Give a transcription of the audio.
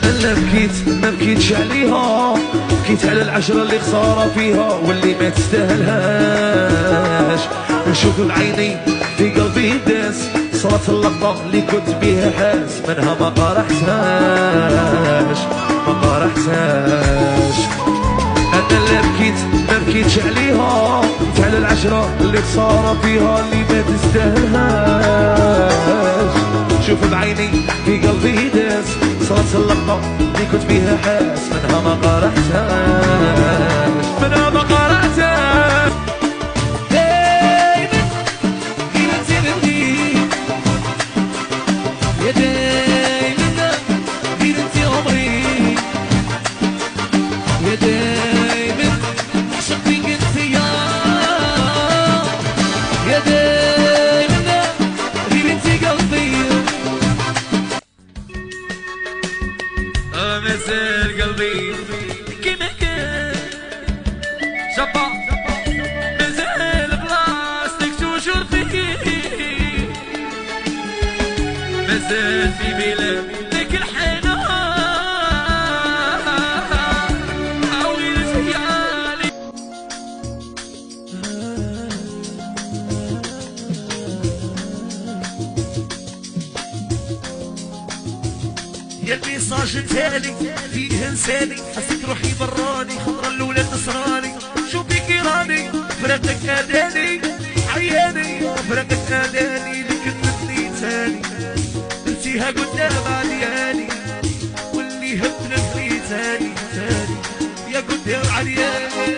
انا ما بكيتش عليها، بكيت على العشرة اللي خسارة فيها واللي ما تستاهلهاش. نشوف بعيني في قلبي داس، صارت اللقطة اللي كنت بيها حاس، منها ما قرحتهاش ما قرحتهاش. انا اللي ما بكيتش عليها، بكيت على العشرة اللي خسارة فيها اللي ما تستاهلهاش. شوف بعيني في قلبي داس، صارت اللقطة اللي كنت بيها حاس، منها ما قرحتهاش منها ما قرحتهاش. يا دايما غير انت عمري، يا دايما عشق فيك انت، يا دايما غير انت قلبي. مازال قلبي كيما كان شبا، مازال بلاصتك توجور فيه، مازال في بلادك الحنان عاوني رجعالي. يا الميساج التالي فيه انساني، حسيت روحي براني، خضرا الاولى نصراني، شو بيك راني فرقتك ناداني، عياني فرقتك ناداني، اللي كتبتني تاني نسيها قدام عرياني، واللي هبنا في تاني يا قدام عرياني.